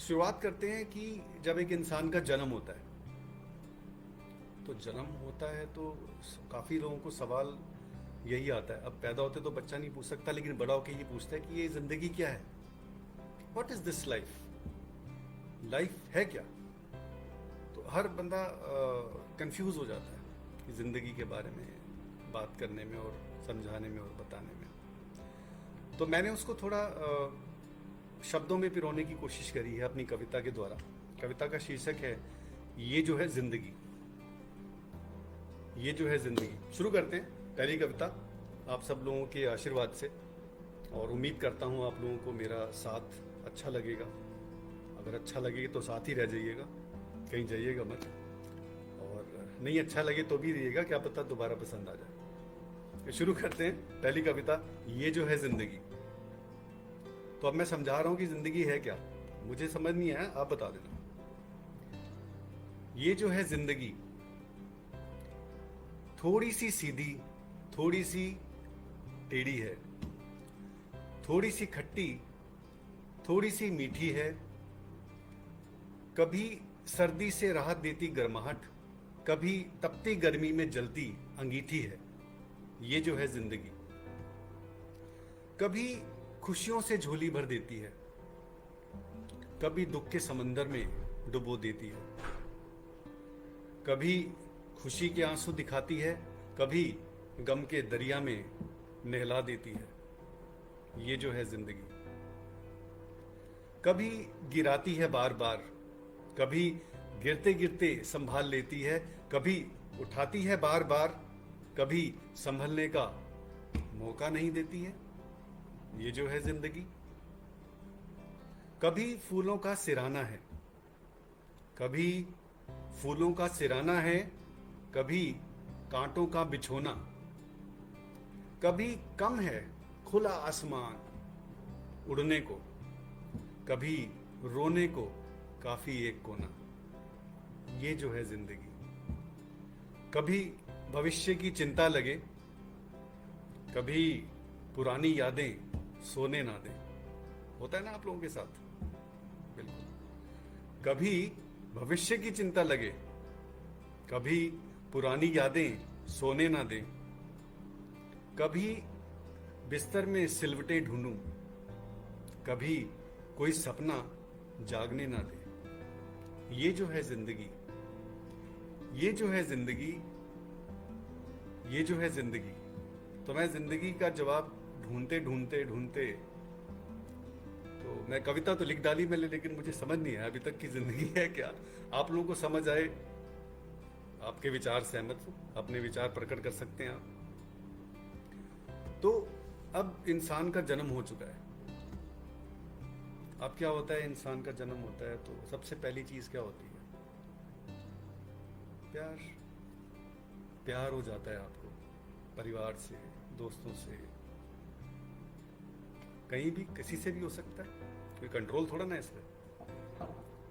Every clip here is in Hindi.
शुरुआत करते हैं कि जब एक इंसान का जन्म होता है, तो जन्म होता है तो काफ़ी लोगों को सवाल यही आता है। अब पैदा होते तो बच्चा नहीं पूछ सकता, लेकिन बड़ा होकर ये पूछता है कि ये ज़िंदगी क्या है, what is this life, life है क्या। तो हर बंदा कंफ्यूज हो जाता है कि ज़िंदगी के बारे में बात करने में और समझाने में और बताने में। तो मैंने उसको थोड़ा शब्दों में पिरोने की कोशिश करी है अपनी कविता के द्वारा। कविता का शीर्षक है ये जो है जिंदगी। ये जो है जिंदगी। शुरू करते हैं पहली कविता आप सब लोगों के आशीर्वाद से, और उम्मीद करता हूँ आप लोगों को मेरा साथ अच्छा लगेगा। अगर अच्छा लगे तो साथ ही रह जाइएगा, कहीं जाइएगा मत, और नहीं अच्छा लगे तो भी रहिएगा, क्या पता दोबारा पसंद आ जाए। शुरू करते हैं पहली कविता, ये जो है जिंदगी। तो अब मैं समझा रहा हूं कि जिंदगी है क्या, मुझे समझ नहीं आया, आप बता देना। ये जो है जिंदगी, थोड़ी सी सीधी, थोड़ी सी टेढ़ी है, थोड़ी सी खट्टी, थोड़ी सी मीठी है। कभी सर्दी से राहत देती गर्माहट, कभी तपती गर्मी में जलती अंगीठी है। ये जो है जिंदगी। कभी खुशियों से झोली भर देती है, कभी दुख के समंदर में डुबो देती है। कभी खुशी के आंसू दिखाती है, कभी गम के दरिया में नहला देती है। ये जो है जिंदगी। कभी गिराती है बार बार, कभी गिरते गिरते संभाल लेती है, कभी उठाती है बार बार, कभी संभलने का मौका नहीं देती है। ये जो है जिंदगी। कभी फूलों का सिराना है, कभी फूलों का सिराना है, कभी कांटों का बिछोना। कभी कम है खुला आसमान उड़ने को, कभी रोने को काफी एक कोना। ये जो है जिंदगी। कभी भविष्य की चिंता लगे, कभी पुरानी यादें सोने ना दें। होता है ना आप लोगों के साथ, बिल्कुल। कभी भविष्य की चिंता लगे, कभी पुरानी यादें सोने ना दें। कभी बिस्तर में सिलवटें ढूंढूं, कभी कोई सपना जागने ना दे। ये जो है जिंदगी। ये जो है जिंदगी। ये जो है जिंदगी। तो मैं जिंदगी का जवाब ढूंढते ढूंढते ढूंढते, तो मैं कविता तो लिख डाली मैंने, लेकिन मुझे समझ नहीं आया अभी तक कि जिंदगी है क्या। आप लोगों को समझ आए, आपके विचार सहमत हो, अपने विचार प्रकट कर सकते हैं आप। तो अब इंसान का जन्म हो चुका है। अब क्या होता है, इंसान का जन्म होता है तो सबसे पहली चीज क्या होती है, प्यार। प्यार हो जाता है आपको परिवार से, दोस्तों से, कहीं भी किसी से भी हो सकता है, कोई कंट्रोल थोड़ा ना इसमें।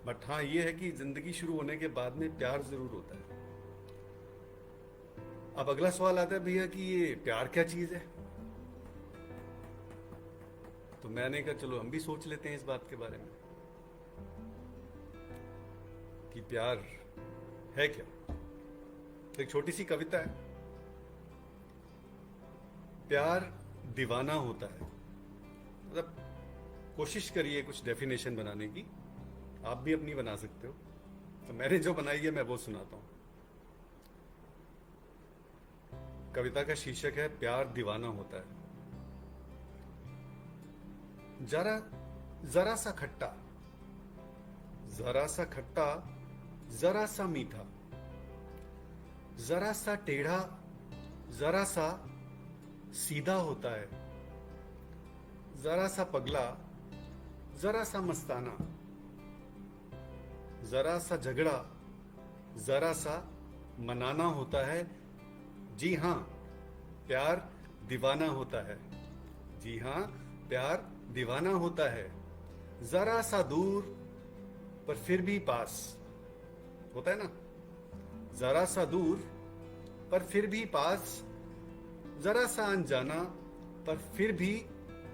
बट हाँ ये है कि जिंदगी शुरू होने के बाद में प्यार जरूर होता है। अब अगला सवाल आता है भैया कि ये प्यार क्या चीज है। तो मैंने कहा चलो हम भी सोच लेते हैं इस बात के बारे में कि प्यार है क्या। तो एक छोटी सी कविता है। प्यार दीवाना होता है, मतलब कोशिश करिए कुछ डेफिनेशन बनाने की, आप भी अपनी बना सकते हो। तो मैंने जो बनाई है मैं वो सुनाता हूं। कविता का शीर्षक है प्यार दीवाना होता है। जरा जरा सा खट्टा, जरा सा खट्टा, जरा सा मीठा, जरा सा टेढ़ा, जरा सा सीधा होता है। जरा सा पगला, जरा सा मस्ताना, जरा सा झगड़ा, जरा सा मनाना होता है। जी हां, प्यार दीवाना होता है। जी हां, प्यार दीवाना होता है। जरा सा दूर पर फिर भी पास होता है ना। जरा सा दूर पर फिर भी पास, जरा सा अनजाना पर फिर भी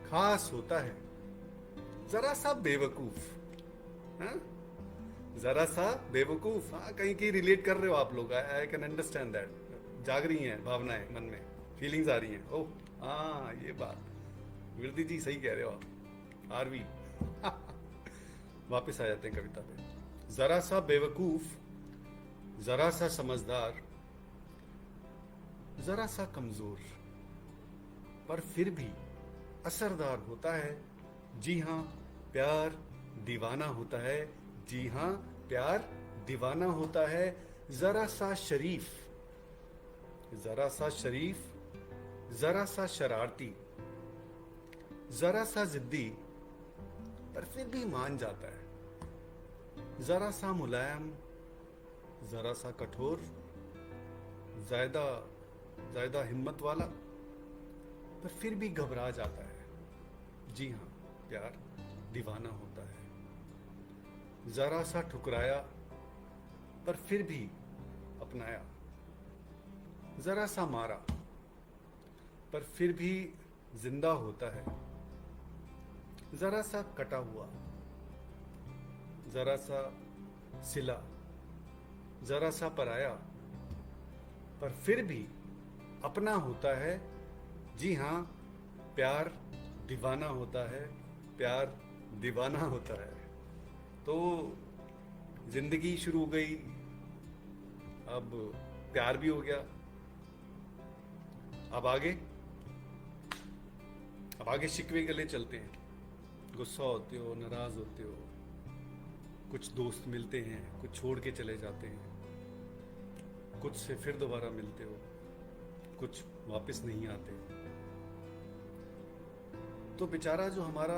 खास होता है। जरा सा बेवकूफ हाँ, जरा सा बेवकूफ। हाँ, कहीं कहीं रिलेट कर रहे हो आप लोग, आई कैन अंडरस्टैंड दैट। जाग रही हैं भावनाएं मन में, फीलिंग्स आ रही हैं। ओह हाँ, ये बात वीरदी जी सही कह रहे हो आप। आरवी वापस आ जाते हैं कविता पे। जरा सा बेवकूफ, जरा सा समझदार, जरा सा कमजोर, पर फिर भी असरदार होता है। जी हाँ, प्यार दीवाना होता है। जी हाँ, प्यार दीवाना होता है। जरा सा शरीफ, जरा सा शरीफ, जरा सा शरारती, जरा सा जिद्दी, पर फिर भी मान जाता है। जरा सा मुलायम, जरा सा कठोर, ज्यादा ज्यादा हिम्मत वाला, पर फिर भी घबरा जाता है। जी हाँ, प्यार दीवाना होता है। जरा सा ठुकराया, पर फिर भी अपनाया। जरा सा मारा, पर फिर भी जिंदा होता है। जरा सा कटा हुआ, जरा सा सिला, जरा सा पराया, पर फिर भी अपना होता है। जी हाँ, प्यार दीवाना होता है। प्यार दीवाना होता है। तो जिंदगी शुरू हो गई, अब प्यार भी हो गया। अब आगे शिकवे गले चलते हैं। गुस्सा होते हो, नाराज होते हो, कुछ दोस्त मिलते हैं, कुछ छोड़ के चले जाते हैं, कुछ से फिर दोबारा मिलते हो, कुछ वापस नहीं आते। तो बेचारा जो हमारा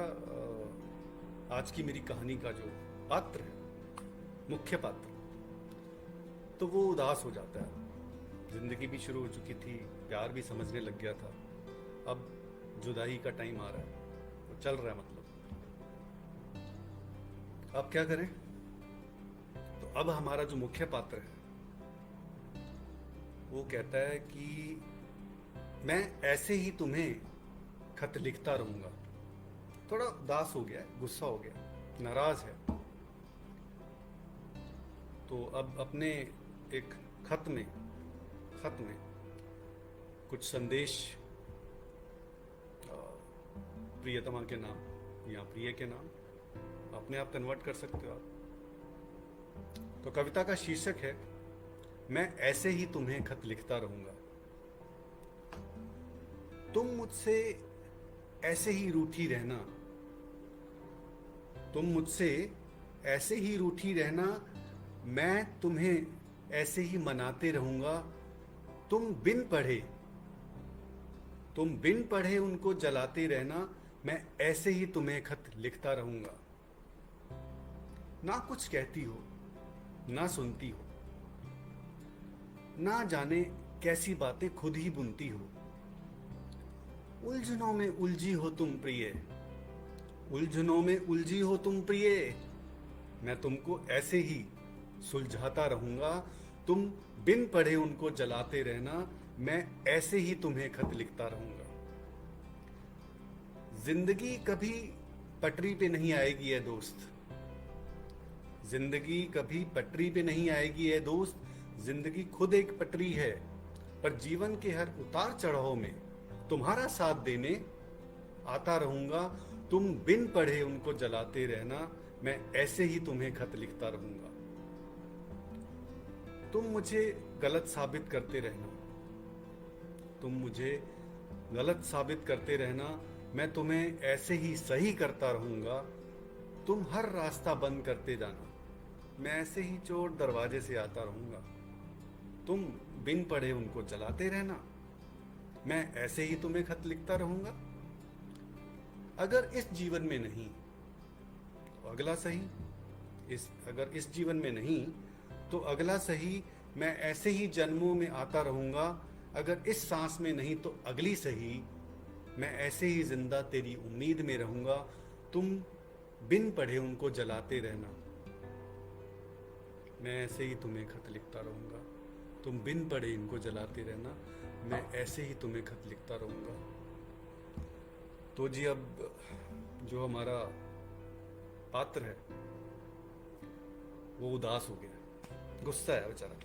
आज की मेरी कहानी का जो पात्र है, मुख्य पात्र, तो वो उदास हो जाता है। जिंदगी भी शुरू हो चुकी थी, प्यार भी समझने लग गया था, अब जुदाई का टाइम आ रहा है, तो चल रहा है मतलब। अब क्या करें? तो अब हमारा जो मुख्य पात्र है वो कहता है कि मैं ऐसे ही तुम्हें खत लिखता रहूंगा। थोड़ा उदास हो गया है, गुस्सा हो गया, नाराज है। तो अब अपने एक खत में कुछ संदेश प्रियतमा के नाम या प्रिय के नाम अपने आप कन्वर्ट कर सकते हो आप। तो कविता का शीर्षक है, मैं ऐसे ही तुम्हें खत लिखता रहूंगा। तुम मुझसे ऐसे ही रूठी रहना, तुम मुझसे ऐसे ही रूठी रहना, मैं तुम्हें ऐसे ही मनाते रहूंगा। तुम बिन पढ़े उनको जलाते रहना, मैं ऐसे ही तुम्हें खत लिखता रहूंगा। ना कुछ कहती हो, ना सुनती हो, ना जाने कैसी बातें खुद ही बुनती हो। उलझनों में उलझी हो तुम प्रिय, उलझनों में उलझी हो तुम प्रिय, मैं तुमको ऐसे ही सुलझाता रहूंगा। तुम बिन पढ़े उनको जलाते रहना, मैं ऐसे ही तुम्हें खत लिखता रहूंगा। जिंदगी कभी पटरी पे नहीं आएगी है दोस्त, जिंदगी कभी पटरी पे नहीं आएगी है दोस्त। जिंदगी खुद एक पटरी है, पर जीवन के हर उतार चढ़ाव में तुम्हारा साथ देने आता रहूंगा। तुम बिन पढ़े उनको जलाते रहना, मैं ऐसे ही तुम्हें खत लिखता रहूंगा। तुम मुझे गलत साबित करते रहना, तुम मुझे गलत साबित करते रहना, मैं तुम्हें ऐसे ही सही करता रहूंगा। तुम हर रास्ता बंद करते जाना, मैं ऐसे ही चोर दरवाजे से आता रहूंगा। तुम बिन पढ़े उनको जलाते रहना, मैं ऐसे ही तुम्हें खत लिखता रहूंगा। अगर इस जीवन में नहीं तो अगला सही, अगर इस जीवन में नहीं तो अगला सही, मैं ऐसे ही जन्मों में आता रहूंगा। अगर इस सांस में नहीं तो अगली सही, मैं ऐसे ही जिंदा तेरी उम्मीद में रहूंगा। तुम बिन पढ़े उनको जलाते रहना, मैं ऐसे ही तुम्हें खत लिखता रहूंगा। तुम बिन पढ़े इनको जलाते रहना, मैं ऐसे ही तुम्हें खत लिखता रहूंगा। तो जी अब जो हमारा पात्र है वो उदास हो गया, गुस्सा है बेचारा।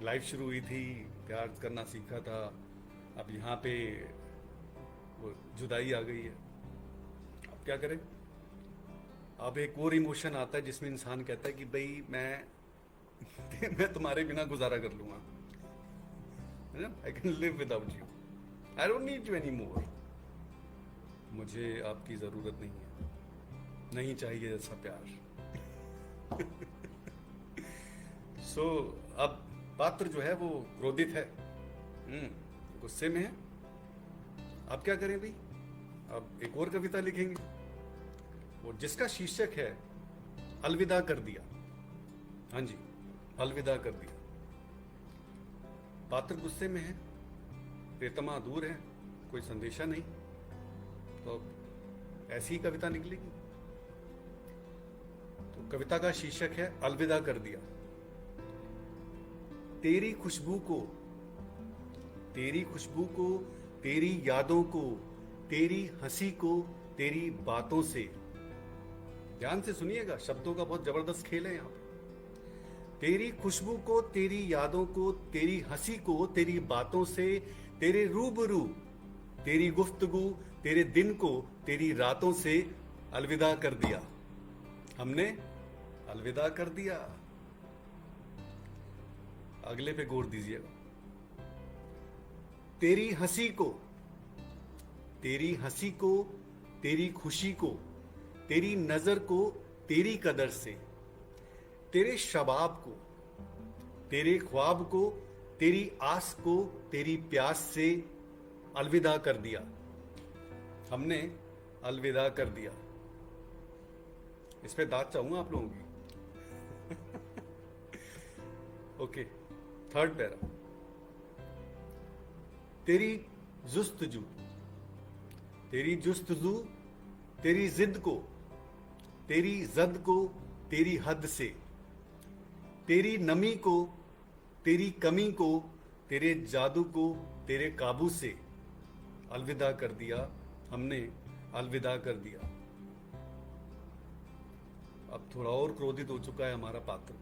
लाइफ शुरू हुई थी, प्यार करना सीखा था, अब यहाँ पे वो जुदाई आ गई है। अब क्या करें? अब एक और इमोशन आता है जिसमें इंसान कहता है कि भाई मैं तुम्हारे बिना गुजारा कर लूंगा, है ना, I can live without you, I don't need you any more. मुझे आपकी जरूरत नहीं है, नहीं चाहिए ऐसा प्यार। सो अब पात्र जो है वो क्रोधित है, गुस्से में है। अब क्या करें भाई? अब एक और कविता लिखेंगे, और जिसका शीर्षक है अलविदा कर दिया। हाँ जी, अलविदा कर दिया। पात्र गुस्से में है, प्रियतमा दूर है, कोई संदेशा नहीं, तो अब ऐसी ही कविता निकलेगी। तो कविता का शीर्षक है अलविदा कर दिया। तेरी खुशबू को, तेरी खुशबू को, तेरी यादों को, तेरी हंसी को, तेरी बातों से, ध्यान से सुनिएगा, शब्दों का बहुत जबरदस्त खेल है यहां पे। तेरी खुशबू को, तेरी यादों को, तेरी हंसी को, तेरी बातों से, तेरे रूबरू, तेरी गुफ्तगू, तेरे दिन को, तेरी रातों से अलविदा कर दिया हमने, अलविदा कर दिया। अगले पे गौर दीजिएगा। तेरी हंसी को, तेरी हंसी को, तेरी खुशी को, तेरी नजर को, तेरी कदर से, तेरे शबाब को, तेरे ख्वाब को, तेरी आस को, तेरी प्यास से अलविदा कर दिया हमने, अलविदा कर दिया। इस पे दाद चाहूंगा आप लोगों की। Okay, third para. तेरी जुस्तजू, तेरी जुस्तजू, तेरी जिद को, तेरी जद को, तेरी हद से, तेरी नमी को, तेरी कमी को, तेरे जादू को, तेरे काबू से अलविदा कर दिया हमने, अलविदा कर दिया। अब थोड़ा और क्रोधित हो चुका है हमारा पात्र,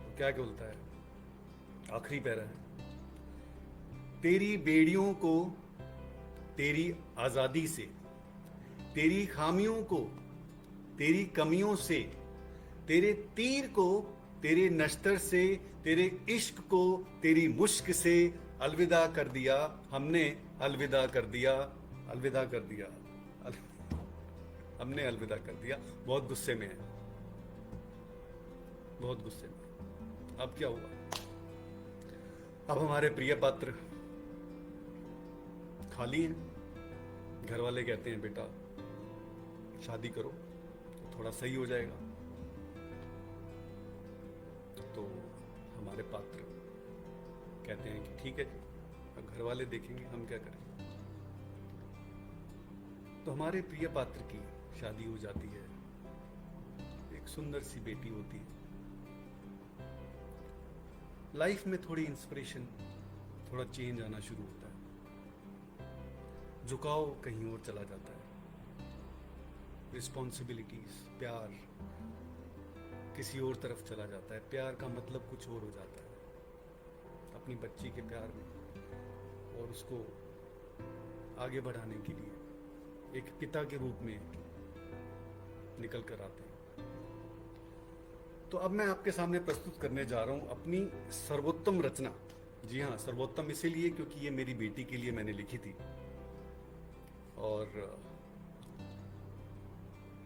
तो क्या बोलता है? आखिरी पैरा है। तेरी बेड़ियों को, तेरी आजादी से, तेरी खामियों को, तेरी कमियों से, तेरे तीर को, तेरे नश्तर से, तेरे इश्क को, तेरी मुश्क से अलविदा कर दिया हमने, अलविदा कर दिया, अलविदा कर दिया, हमने अलविदा कर दिया। बहुत गुस्से में है, बहुत गुस्से में। अब क्या हुआ? अब हमारे प्रिय पात्र खाली हैं। घर वाले कहते हैं बेटा शादी करो, थोड़ा सही हो जाएगा। तो हमारे पात्र कहते हैं कि ठीक है जी, अब घर वाले देखेंगे, हम क्या करें। तो हमारे प्रिय पात्र की शादी हो जाती है, एक सुंदर सी बेटी होती है। लाइफ में थोड़ी इंस्पिरेशन, थोड़ा चेंज आना शुरू होता है, झुकाव कहीं और चला जाता है, रिस्पॉन्सिबिलिटीज, प्यार किसी और तरफ चला जाता है, प्यार का मतलब कुछ और हो जाता है अपनी बच्ची के प्यार में, और उसको आगे बढ़ाने के लिए एक पिता के रूप में निकल कर आते हैं। तो अब मैं आपके सामने प्रस्तुत करने जा रहा हूं अपनी सर्वोत्तम रचना। जी हाँ, सर्वोत्तम इसीलिए क्योंकि ये मेरी बेटी के लिए मैंने लिखी थी, और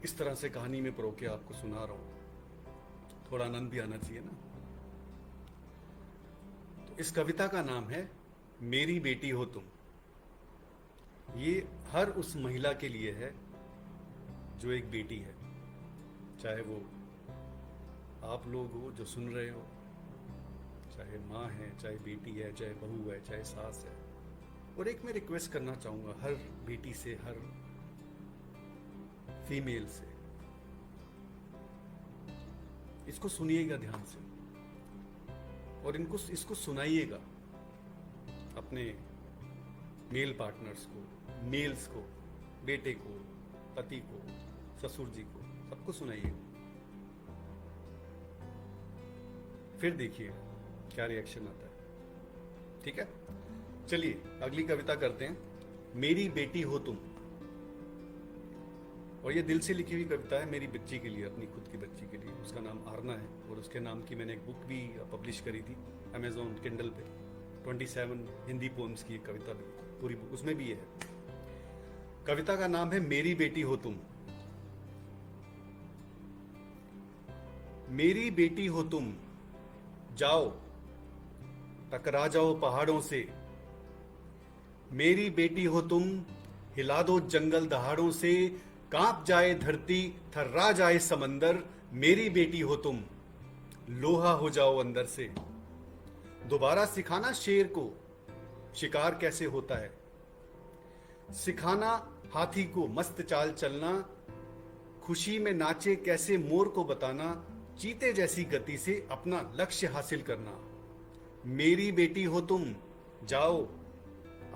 इस तरह से कहानी में परो के आपको सुना रहा हूं, थोड़ा आनंद भी आना चाहिए ना। तो इस कविता का नाम है मेरी बेटी हो तुम। ये हर उस महिला के लिए है जो एक बेटी है, चाहे वो आप लोग हो जो सुन रहे हो, चाहे माँ है, चाहे बेटी है, चाहे बहू है, चाहे सास है। और एक मैं रिक्वेस्ट करना चाहूंगा हर बेटी से, हर फीमेल से, इसको सुनिएगा ध्यान से, और इसको सुनाइएगा अपने मेल पार्टनर्स को, मेल्स को, बेटे को, पति को, ससुर जी को, सबको सुनाइएगा। फिर देखिएगा क्या रिएक्शन आता है। ठीक है, चलिए अगली कविता करते हैं। मेरी बेटी हो तुम। और ये दिल से लिखी हुई कविता है मेरी बच्ची के लिए, अपनी खुद की बच्ची के लिए। उसका नाम आरना है और उसके नाम की मैंने एक बुक भी पब्लिश करी थी अमेजोन किंडल पे। 27 हिंदी पोम्स की एक कविता भी, पूरी बुक उसमें भी ये है। कविता का नाम है मेरी बेटी हो तुम। मेरी बेटी हो तुम, जाओ टकरा जाओ पहाड़ों से। मेरी बेटी हो तुम, हिला दो जंगल दहाड़ों से। कांप जाए धरती, थर्रा जाए समंदर। मेरी बेटी हो तुम, लोहा हो जाओ अंदर से। दोबारा सिखाना शेर को शिकार कैसे होता है। सिखाना हाथी को मस्त चाल चलना। खुशी में नाचे कैसे मोर को बताना। चीते जैसी गति से अपना लक्ष्य हासिल करना। मेरी बेटी हो तुम, जाओ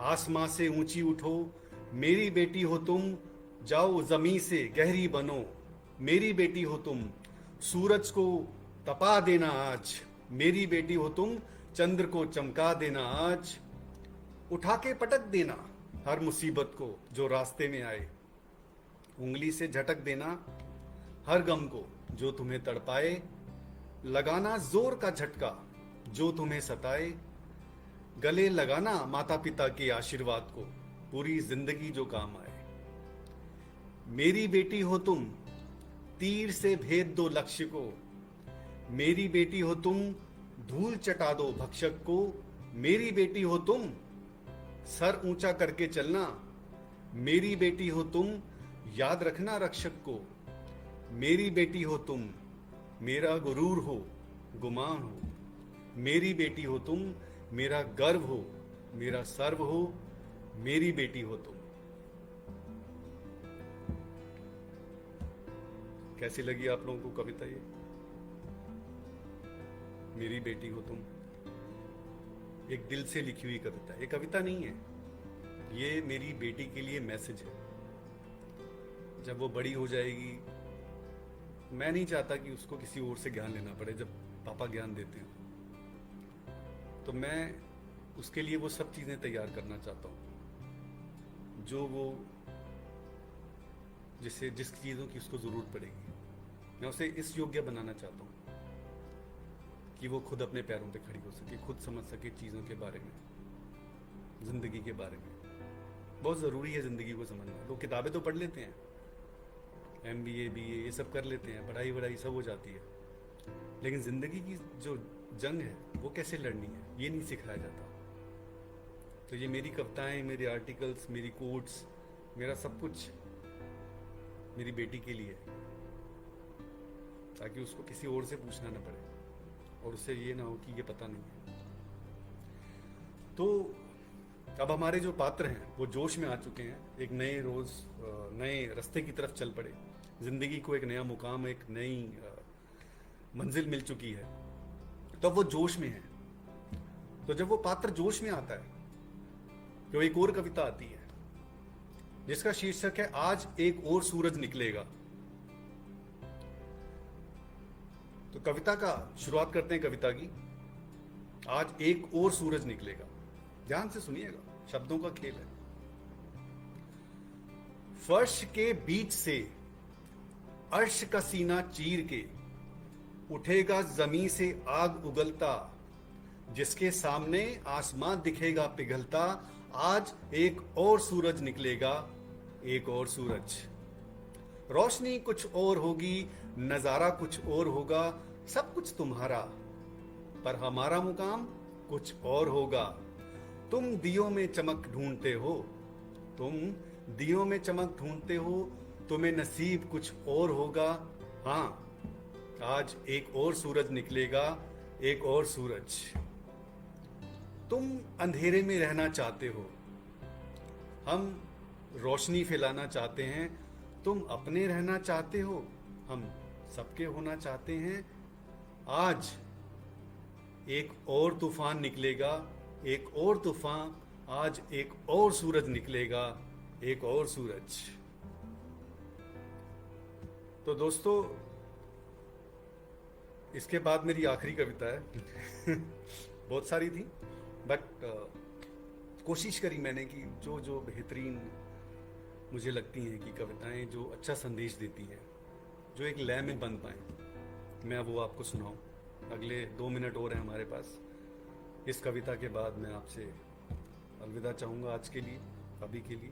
आसमां से ऊंची उठो। मेरी बेटी हो तुम, जाओ जमीन से गहरी बनो। मेरी बेटी हो तुम, सूरज को तपा देना आज। मेरी बेटी हो तुम, चंद्र को चमका देना आज। उठा के पटक देना हर मुसीबत को जो रास्ते में आए। उंगली से झटक देना हर गम को जो तुम्हें तड़पाए। लगाना जोर का झटका जो तुम्हें सताए। गले लगाना माता पिता के आशीर्वाद को पूरी जिंदगी जो काम आए। मेरी बेटी हो तुम, तीर से भेद दो लक्ष्य को। मेरी बेटी हो तुम, धूल चटा दो भक्षक को। मेरी बेटी हो तुम, सर ऊंचा करके चलना। मेरी बेटी हो तुम, याद रखना रक्षक को। मेरी बेटी हो तुम, मेरा गुरूर हो गुमान हो। मेरी बेटी हो तुम, मेरा गर्व हो मेरा सर्व हो। मेरी बेटी हो तुम। कैसी लगी आप लोगों को कविता ये, मेरी बेटी हो तुम? एक दिल से लिखी हुई कविता। ये कविता नहीं है, ये मेरी बेटी के लिए मैसेज है। जब वो बड़ी हो जाएगी, मैं नहीं चाहता कि उसको किसी और से ज्ञान लेना पड़े। जब पापा ज्ञान देते हैं तो मैं उसके लिए वो सब चीजें तैयार करना चाहता हूं जो वो जिस चीजों की उसको जरूरत पड़ेगी। मैं उसे इस योग्य बनाना चाहता हूं कि वो खुद अपने पैरों पे खड़ी हो सके, खुद समझ सके चीजों के बारे में, जिंदगी के बारे में। बहुत जरूरी है जिंदगी को समझना। लोग किताबें तो पढ़ लेते हैं, MBA BA ये सब कर लेते हैं, पढ़ाई वढ़ाई सब हो जाती है, लेकिन जिंदगी की जो जंग है वो कैसे लड़नी है ये नहीं सिखाया जाता। तो ये मेरी कविताएं, मेरे आर्टिकल्स, मेरी कोट्स, मेरा सब कुछ मेरी बेटी के लिए, ताकि उसको किसी और से पूछना ना पड़े और उससे ये ना हो कि ये पता नहीं है। तो अब हमारे जो पात्र हैं वो जोश में आ चुके हैं, एक नए रोज नए रास्ते की तरफ चल पड़े। जिंदगी को एक नया मुकाम, एक नई मंजिल मिल चुकी है, तो वो जोश में है। तो जब वो पात्र जोश में आता है तो एक और कविता आती है जिसका शीर्षक है आज एक और सूरज निकलेगा। तो कविता का शुरुआत करते हैं कविता की। आज एक और सूरज निकलेगा। ध्यान से सुनिएगा, शब्दों का खेल है। फर्श के बीच से अर्श का सीना चीर के उठेगा जमीन से आग उगलता। जिसके सामने आसमां दिखेगा पिघलता। आज एक और सूरज निकलेगा, एक और सूरज। रोशनी कुछ और होगी, नजारा कुछ और होगा। सब कुछ तुम्हारा, पर हमारा मुकाम कुछ और होगा। तुम दियों में चमक ढूंढते हो, तुम दियों में चमक ढूंढते हो। तुम्हें नसीब कुछ और होगा। हाँ, आज एक और सूरज निकलेगा, एक और सूरज। तुम अंधेरे में रहना चाहते हो, हम रोशनी फैलाना चाहते हैं। तुम अपने रहना चाहते हो, हम सबके होना चाहते हैं। आज एक और तूफान निकलेगा, एक और तूफान। आज एक और सूरज निकलेगा, एक और सूरज। तो दोस्तों, इसके बाद मेरी आखिरी कविता है। बहुत सारी थी, बट कोशिश करी मैंने कि जो जो बेहतरीन मुझे लगती हैं कि कविताएं जो अच्छा संदेश देती हैं, जो एक लय में बन पाएँ, मैं वो आपको सुनाऊं। अगले 2 मिनट और हैं हमारे पास। इस कविता के बाद मैं आपसे अलविदा चाहूँगा आज के लिए, अभी के लिए।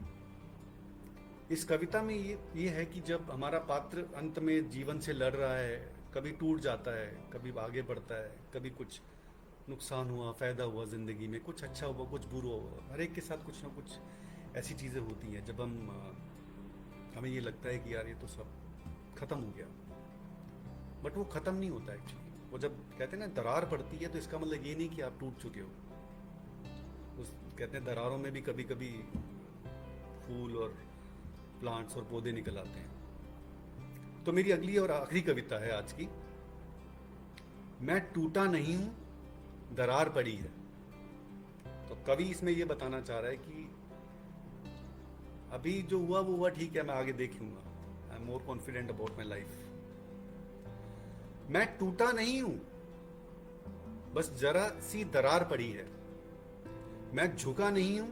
इस कविता में ये है कि जब हमारा पात्र अंत में जीवन से लड़ रहा है, कभी टूट जाता है, कभी आगे बढ़ता है, कभी कुछ नुकसान हुआ, फ़ायदा हुआ ज़िंदगी में, कुछ अच्छा हुआ, कुछ बुरा हुआ, हर एक के साथ कुछ ना कुछ ऐसी चीज़ें होती हैं जब हमें ये लगता है कि यार ये तो सब ख़त्म हो गया, बट वो ख़त्म नहीं होता एक्चुअली। वो जब कहते हैं ना दरार पड़ती है, तो इसका मतलब ये नहीं कि आप टूट चुके हो। उस कहते हैं दरारों में भी कभी कभी फूल और प्लांट्स और पौधे निकल आते हैं। तो मेरी अगली और आखिरी कविता है आज की। मैं टूटा नहीं हूं, दरार पड़ी है। तो कवि इसमें यह बताना चाह रहा है कि अभी जो हुआ वो हुआ, ठीक है, मैं आगे देखूंगा। I am more confident about my life. मैं टूटा नहीं हूं, बस जरा सी दरार पड़ी है। मैं झुका नहीं हूं,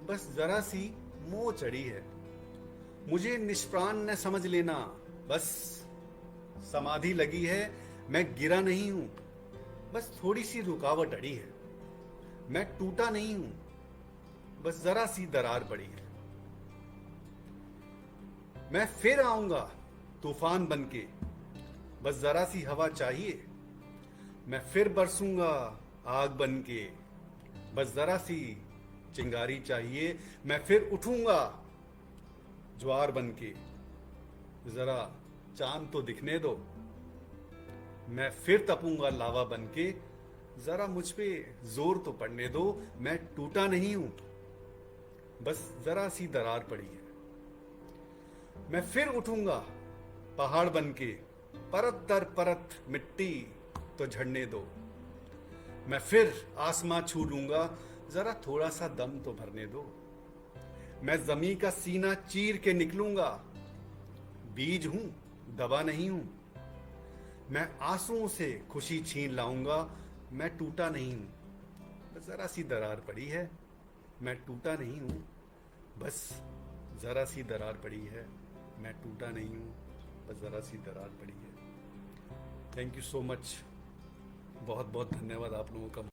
बस जरा सी मोह चढ़ी है। मुझे निष्प्राण न समझ लेना, बस समाधि लगी है। मैं गिरा नहीं हूं, बस थोड़ी सी रुकावट अड़ी है। मैं टूटा नहीं हूं, बस जरा सी दरार पड़ी है। मैं फिर आऊंगा तूफान बनके, बस जरा सी हवा चाहिए। मैं फिर बरसूंगा आग बनके, बस जरा सी चिंगारी चाहिए। मैं फिर उठूंगा ज्वार बनके, जरा चांद तो दिखने दो। मैं फिर तपूंगा लावा बनके, जरा मुझ पे जोर तो पड़ने दो। मैं टूटा नहीं हूं, बस जरा सी दरार पड़ी है। मैं फिर उठूंगा पहाड़ बनके, परत दर परत मिट्टी तो झड़ने दो। मैं फिर आसमां छू लूंगा, जरा थोड़ा सा दम तो भरने दो। मैं जमीन का सीना चीर के निकलूंगा, बीज हूं, दवा नहीं हूं। मैं आंसुओं से खुशी छीन लाऊंगा। मैं टूटा नहीं हूं, बस जरा सी दरार पड़ी है। मैं टूटा नहीं हूं, बस जरा सी दरार पड़ी है। मैं टूटा नहीं हूं, बस जरा सी दरार पड़ी है। Thank you so much. बहुत बहुत धन्यवाद आप लोगों का।